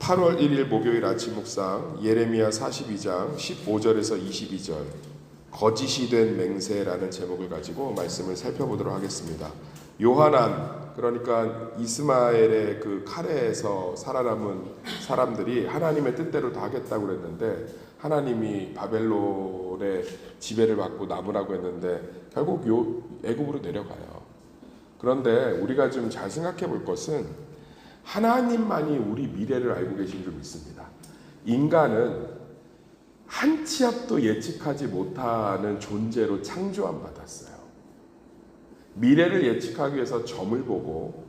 8월 1일 목요일 아침 묵상 예레미야 42장 15절에서 22절 거짓이 된 맹세라는 제목을 가지고 말씀을 살펴보도록 하겠습니다. 요하난, 그러니까 이스마엘의 그 칼에서 살아남은 사람들이 하나님의 뜻대로 다 하겠다고 그랬는데 하나님이 바벨론의 지배를 받고 남으라고 했는데 결국 애굽으로 내려가요. 그런데 우리가 좀 잘 생각해 볼 것은 하나님만이 우리 미래를 알고 계신 줄 믿습니다. 인간은 한 치 앞도 예측하지 못하는 존재로 창조함 받았어요. 미래를 예측하기 위해서 점을 보고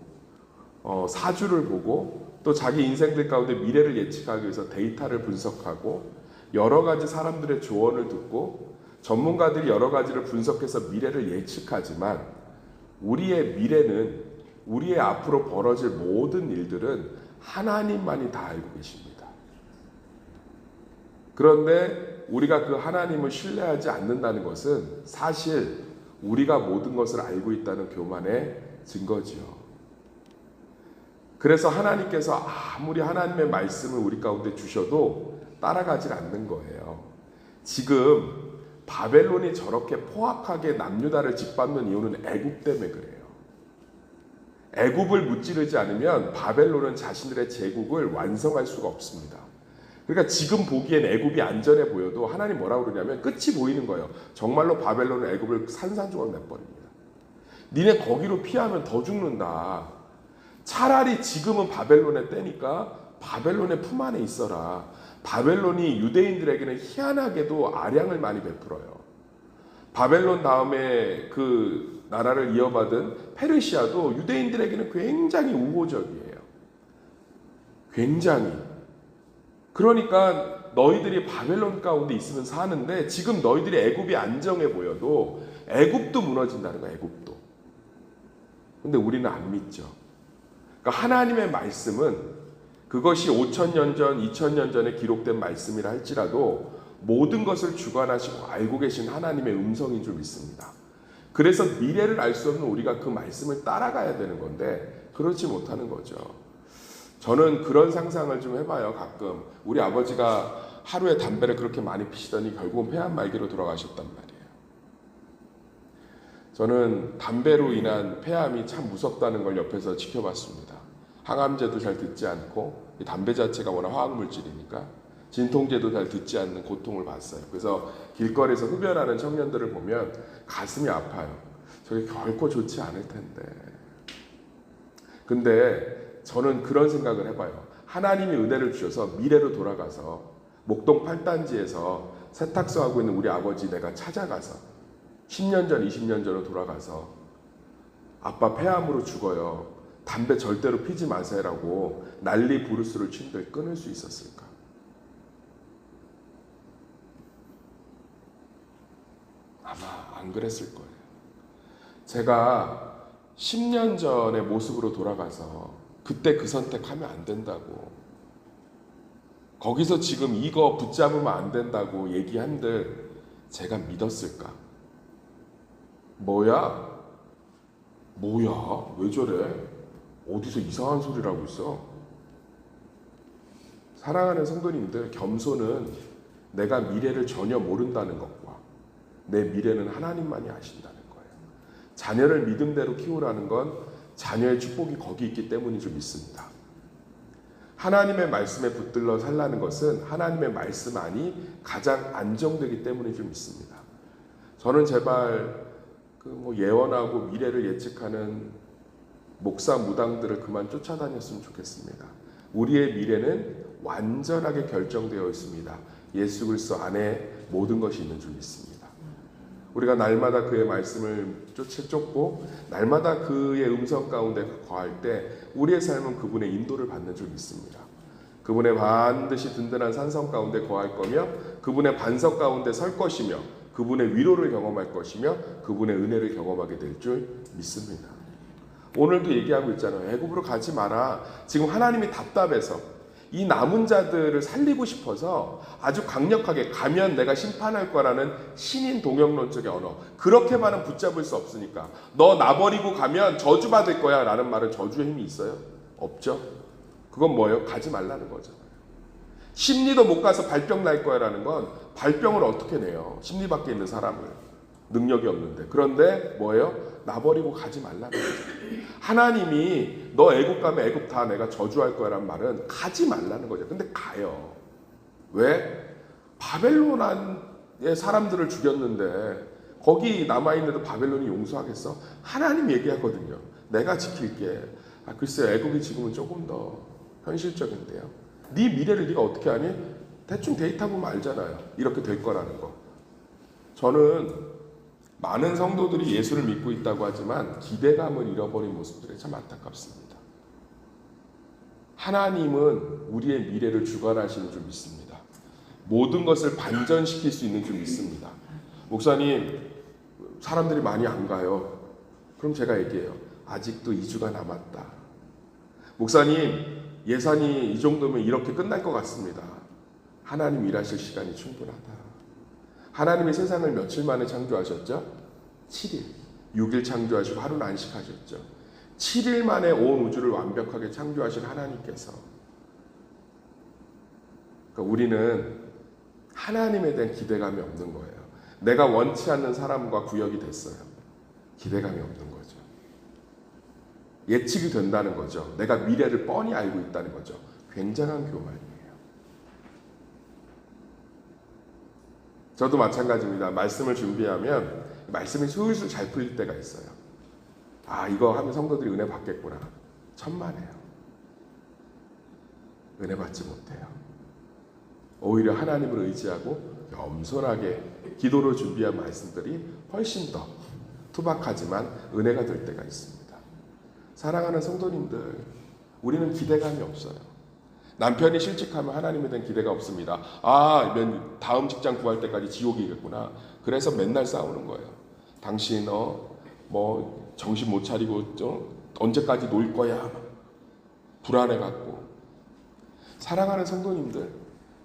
사주를 보고 또 자기 인생들 가운데 미래를 예측하기 위해서 데이터를 분석하고 여러 가지 사람들의 조언을 듣고 전문가들이 여러 가지를 분석해서 미래를 예측하지만 우리의 미래는 우리의 앞으로 벌어질 모든 일들은 하나님만이 다 알고 계십니다. 그런데 우리가 그 하나님을 신뢰하지 않는다는 것은 사실 우리가 모든 것을 알고 있다는 교만의 증거지요. 그래서 하나님께서 아무리 하나님의 말씀을 우리 가운데 주셔도 따라가질 않는 거예요. 지금 바벨론이 저렇게 포악하게 남유다를 짓밟는 이유는 애굽 때문에 그래요. 애굽을 무찌르지 않으면 바벨론은 자신들의 제국을 완성할 수가 없습니다. 그러니까 지금 보기엔 애굽이 안전해 보여도 하나님 뭐라고 그러냐면 끝이 보이는 거예요. 정말로 바벨론은 애굽을 산산조각 내버립니다. 니네 거기로 피하면 더 죽는다. 차라리 지금은 바벨론의 때니까 바벨론의 품 안에 있어라. 바벨론이 유대인들에게는 희한하게도 아량을 많이 베풀어요. 바벨론 다음에 그 나라를 이어받은 페르시아도 유대인들에게는 굉장히 우호적이에요. 굉장히. 그러니까 너희들이 바벨론 가운데 있으면 사는데 지금 너희들이 애굽이 안정해 보여도 애굽도 무너진다는 거야. 애굽도. 근데 우리는 안 믿죠. 그러니까 하나님의 말씀은 그것이 5,000년 전, 2,000년 전에 기록된 말씀이라 할지라도 모든 것을 주관하시고 알고 계신 하나님의 음성인 줄 믿습니다. 그래서 미래를 알 수 없는 우리가 그 말씀을 따라가야 되는 건데 그렇지 못하는 거죠. 저는 그런 상상을 좀 해봐요. 가끔 우리 아버지가 하루에 담배를 그렇게 많이 피시더니 결국은 폐암 말기로 돌아가셨단 말이에요. 저는 담배로 인한 폐암이 참 무섭다는 걸 옆에서 지켜봤습니다. 항암제도 잘 듣지 않고 담배 자체가 워낙 화학물질이니까 진통제도 잘 듣지 않는 고통을 봤어요. 그래서 길거리에서 흡연하는 청년들을 보면 가슴이 아파요. 저게 결코 좋지 않을 텐데. 근데 저는 그런 생각을 해봐요. 하나님이 은혜를 주셔서 미래로 돌아가서 목동 8단지에서 세탁소 하고 있는 우리 아버지 내가 찾아가서 10년 전, 20년 전으로 돌아가서 아빠 폐암으로 죽어요. 담배 절대로 피지 마세요라고 난리 부르스를 친들 끊을 수 있었을까? 아마 안 그랬을 거예요. 제가 10년 전의 모습으로 돌아가서 그때 그 선택하면 안 된다고, 거기서 지금 이거 붙잡으면 안 된다고 얘기한들 제가 믿었을까? 뭐야? 왜 저래? 어디서 이상한 소리를 하고 있어? 사랑하는 성도님들, 겸손은 내가 미래를 전혀 모른다는 것과 내 미래는 하나님만이 아신다는 거예요. 자녀를 믿음대로 키우라는 건 자녀의 축복이 거기 있기 때문인 줄 믿습니다. 하나님의 말씀에 붙들러 살라는 것은 하나님의 말씀 안이 가장 안정되기 때문인 줄 믿습니다. 저는 제발 예언하고 미래를 예측하는 목사 무당들을 그만 쫓아다녔으면 좋겠습니다. 우리의 미래는 완전하게 결정되어 있습니다. 예수 그리스도 안에 모든 것이 있는 줄 믿습니다. 우리가 날마다 그의 말씀을 쫓고 날마다 그의 음성 가운데 거할 때 우리의 삶은 그분의 인도를 받는 줄 믿습니다. 그분의 반드시 든든한 산성 가운데 거할 거며 그분의 반석 가운데 설 것이며 그분의 위로를 경험할 것이며 그분의 은혜를 경험하게 될 줄 믿습니다. 오늘도 얘기하고 있잖아요. 애굽으로 가지 마라. 지금 하나님이 답답해서 이 남은 자들을 살리고 싶어서 아주 강력하게 가면 내가 심판할 거라는 신인 동영론적의 언어, 그렇게만은 붙잡을 수 없으니까 너 나버리고 가면 저주받을 거야 라는 말은 저주의 힘이 있어요? 없죠. 그건 뭐예요? 가지 말라는 거잖아요. 심리도 못 가서 발병 날 거야라는 건 발병을 어떻게 내요? 심리 밖에 있는 사람을. 능력이 없는데. 그런데 뭐예요? 나 버리고 가지 말라는 거죠. 하나님이 너 애굽 가면 애굽 다 내가 저주할 거야라는 말은 가지 말라는 거죠. 근데 가요. 왜? 바벨론의 사람들을 죽였는데 거기 남아있는데 바벨론이 용서하겠어? 하나님 얘기하거든요. 내가 지킬게. 글쎄요, 애굽이 지금은 조금 더 현실적인데요. 네 미래를 네가 어떻게 아니? 대충 데이터 보면 알잖아요. 이렇게 될 거라는 거. 저는 많은 성도들이 예수를 믿고 있다고 하지만 기대감을 잃어버린 모습들이 참 안타깝습니다. 하나님은 우리의 미래를 주관하시는 줄 믿습니다. 모든 것을 반전시킬 수 있는 줄 믿습니다. 목사님, 사람들이 많이 안 가요. 그럼 제가 얘기해요. 아직도 2주가 남았다. 목사님, 예산이 이 정도면 이렇게 끝날 것 같습니다. 하나님 일하실 시간이 충분하다. 하나님이 세상을 며칠 만에 창조하셨죠? 7일. 6일 창조하시고 하루는 안식하셨죠. 7일 만에 온 우주를 완벽하게 창조하신 하나님께서, 그러니까 우리는 하나님에 대한 기대감이 없는 거예요. 내가 원치 않는 사람과 구역이 됐어요. 기대감이 없는 거죠. 예측이 된다는 거죠. 내가 미래를 뻔히 알고 있다는 거죠. 굉장한 교만이에요. 저도 마찬가지입니다. 말씀을 준비하면 말씀이 술술 잘 풀릴 때가 있어요. 아, 이거 하면 성도들이 은혜 받겠구나. 천만에요. 은혜 받지 못해요. 오히려 하나님을 의지하고 겸손하게 기도로 준비한 말씀들이 훨씬 더 투박하지만 은혜가 될 때가 있습니다. 사랑하는 성도님들, 우리는 기대감이 없어요. 남편이 실직하면 하나님에 대한 기대가 없습니다. 아, 다음 직장 구할 때까지 지옥이겠구나. 그래서 맨날 싸우는 거예요. 당신 정신 못 차리고 언제까지 놀 거야. 불안해갖고. 사랑하는 성도님들,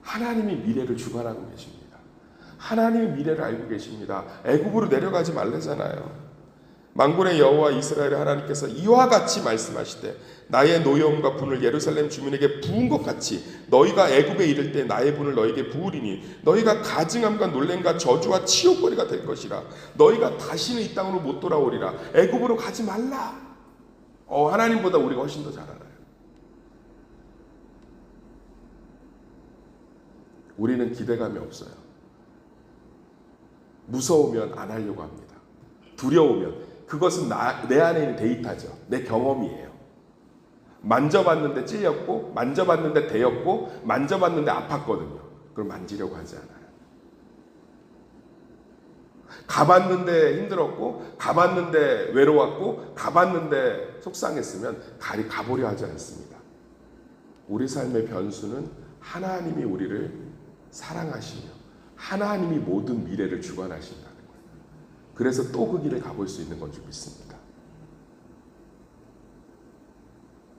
하나님이 미래를 주관하고 계십니다. 하나님이 미래를 알고 계십니다. 애굽으로 내려가지 말래잖아요. 만군의 여호와 이스라엘의 하나님께서 이와 같이 말씀하시되 나의 노여움과 분을 예루살렘 주민에게 부은 것 같이 너희가 애굽에 이를 때 나의 분을 너희에게 부으리니 너희가 가증함과 놀램과 저주와 치욕거리가 될 것이라. 너희가 다시는 이 땅으로 못 돌아오리라. 애굽으로 가지 말라. 하나님보다 우리가 훨씬 더 잘 알아요. 우리는 기대감이 없어요. 무서우면 안 하려고 합니다. 두려우면 그것은 내 안에 있는 데이터죠. 내 경험이에요. 만져봤는데 찔렸고 만져봤는데 데였고 만져봤는데 아팠거든요. 그럼 만지려고 하지 않아요. 가봤는데 힘들었고 가봤는데 외로웠고 가봤는데 속상했으면 가보려 하지 않습니다. 우리 삶의 변수는 하나님이 우리를 사랑하시며 하나님이 모든 미래를 주관하신다는 거예요. 그래서 또 그 길을 가볼 수 있는 건 줄 믿습니다.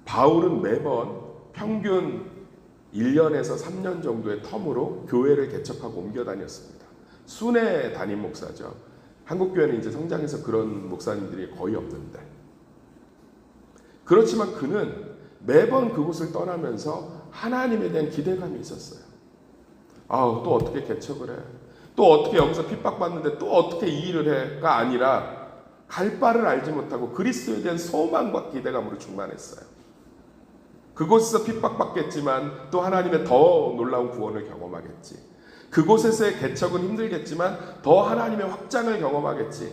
바울은 매번 평균 1년에서 3년 정도의 텀으로 교회를 개척하고 옮겨 다녔습니다. 순회 담임 목사죠. 한국 교회는 이제 성장해서 그런 목사님들이 거의 없는데, 그렇지만 그는 매번 그곳을 떠나면서 하나님에 대한 기대감이 있었어요. 또 어떻게 개척을 해? 또 어떻게 여기서 핍박받는데 또 어떻게 이 일을 해가 아니라 갈 바를 알지 못하고 그리스도에 대한 소망과 기대감으로 충만했어요. 그곳에서 핍박받겠지만 또 하나님의 더 놀라운 구원을 경험하겠지. 그곳에서의 개척은 힘들겠지만 더 하나님의 확장을 경험하겠지.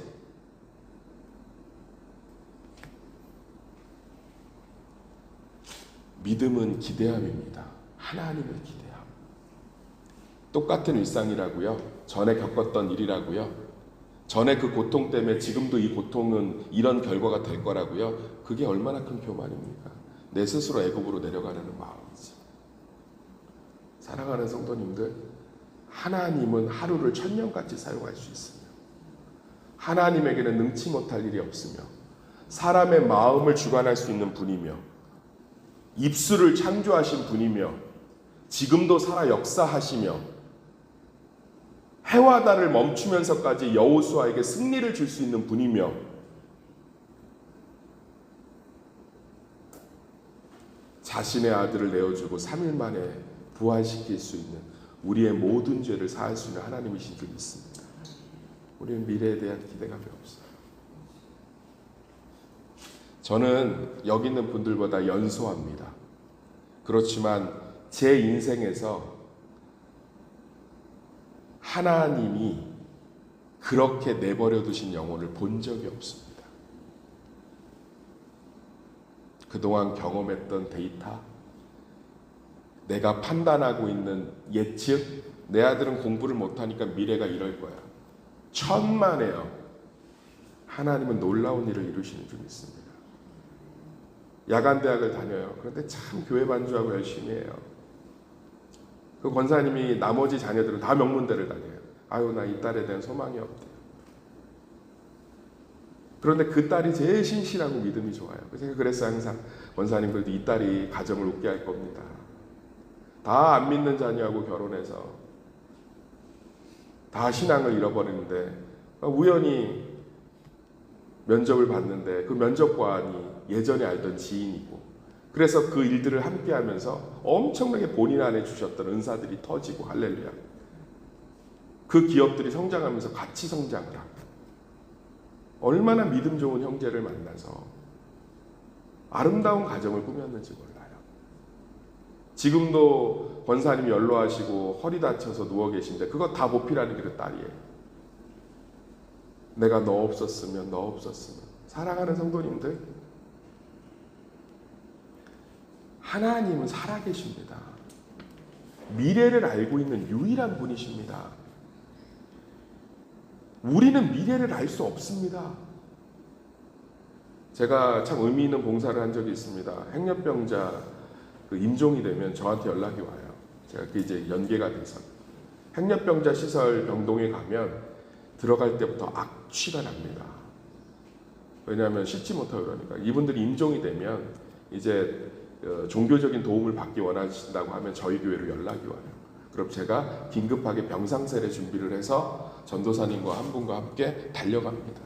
믿음은 기대함입니다. 하나님을 기대함. 똑같은 일상이라고요. 전에 겪었던 일이라고요. 전에 그 고통 때문에 지금도 이 고통은 이런 결과가 될 거라고요. 그게 얼마나 큰 교만입니까? 내 스스로 애굽으로 내려가려는 마음이지. 사랑하는 성도님들, 하나님은 하루를 1000년같이 사용할 수 있으며 하나님에게는 능치 못할 일이 없으며 사람의 마음을 주관할 수 있는 분이며 입술을 창조하신 분이며 지금도 살아 역사하시며 해와 달을 멈추면서까지 여호수아에게 승리를 줄 수 있는 분이며 자신의 아들을 내어주고 3일 만에 부활시킬 수 있는, 우리의 모든 죄를 사할 수 있는 하나님이신 줄 믿습니다. 우리는 미래에 대한 기대감이 없어요. 저는 여기 있는 분들보다 연소합니다. 그렇지만 제 인생에서 하나님이 그렇게 내버려 두신 영혼을 본 적이 없습니다. 그동안 경험했던 데이터, 내가 판단하고 있는 예측, 내 아들은 공부를 못하니까 미래가 이럴 거야. 천만에요. 하나님은 놀라운 일을 이루시는 줄 믿습니다. 야간대학을 다녀요. 그런데 참 교회 반주하고 열심히 해요. 그 권사님이 나머지 자녀들은 다 명문대를 다녀요. 아유, 나 이 딸에 대한 소망이 없대요. 그런데 그 딸이 제일 신실하고 믿음이 좋아요. 제가 그랬어요. 항상 권사님, 그래도 이 딸이 가정을 웃게 할 겁니다. 다 안 믿는 자녀하고 결혼해서 다 신앙을 잃어버리는데 우연히 면접을 봤는데 그 면접관이 예전에 알던 지인이고, 그래서 그 일들을 함께 하면서 엄청나게 본인 안에 주셨던 은사들이 터지고, 할렐루야. 그 기업들이 성장하면서 같이 성장을 하고, 얼마나 믿음 좋은 형제를 만나서 아름다운 가정을 꾸몄는지 몰라요. 지금도 권사님이 연로하시고 허리 다쳐서 누워 계신데 그거 다 보필하는 게 그 딸이에요. 내가 너 없었으면. 사랑하는 성도님들, 하나님은 살아계십니다. 미래를 알고 있는 유일한 분이십니다. 우리는 미래를 알 수 없습니다. 제가 참 의미 있는 봉사를 한 적이 있습니다. 행렬병자 임종이 되면 저한테 연락이 와요. 제가 그 이제 연계가 돼서 행렬병자 시설 병동에 가면 들어갈 때부터 악취가 납니다. 왜냐하면 씻지 못하고 그러니까. 이분들이 임종이 되면 이제 종교적인 도움을 받기 원하신다고 하면 저희 교회로 연락이 와요. 그럼 제가 긴급하게 병상세례 준비를 해서 전도사님과 한 분과 함께 달려갑니다.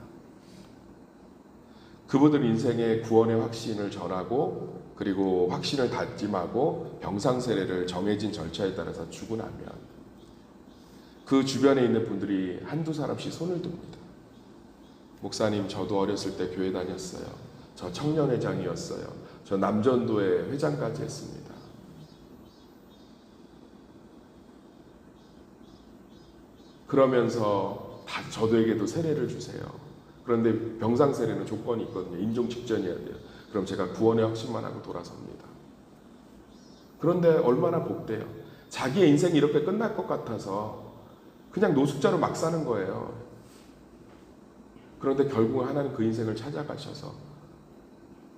그분들 인생의 구원의 확신을 전하고, 그리고 확신을 다짐하고 병상세례를 정해진 절차에 따라서 주고 나면 그 주변에 있는 분들이 한두 사람씩 손을 듭니다. 목사님, 저도 어렸을 때 교회 다녔어요. 저 청년회장이었어요. 저 남전도회 회장까지 했습니다. 그러면서 다 저도에게도 세례를 주세요. 그런데 병상 세례는 조건이 있거든요. 임종 직전이어야 돼요. 그럼 제가 구원의 확신만 하고 돌아섭니다. 그런데 얼마나 복돼요. 자기의 인생이 이렇게 끝날 것 같아서 그냥 노숙자로 막 사는 거예요. 그런데 결국은 하나님 그 인생을 찾아가셔서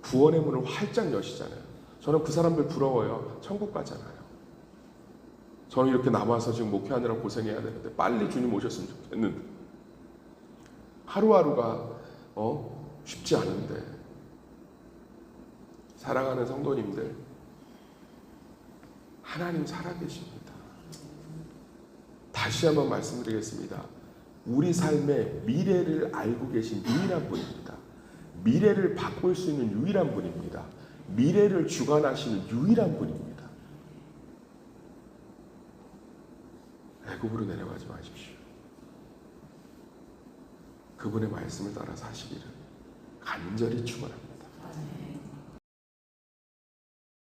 구원의 문을 활짝 여시잖아요. 저는 그 사람들 부러워요. 천국 가잖아요. 저는 이렇게 남아서 지금 목회하느라 고생해야 되는데 빨리 주님 오셨으면 좋겠는데 하루하루가 쉽지 않은데. 사랑하는 성도님들, 하나님 살아계십니다. 다시 한번 말씀드리겠습니다. 우리 삶의 미래를 알고 계신 유일한 분입니다. 미래를 바꿀 수 있는 유일한 분입니다. 미래를 주관하시는 유일한 분입니다. 애굽으로 내려가지 마십시오. 그분의 말씀을 따라 사시기를 간절히 축원합니다.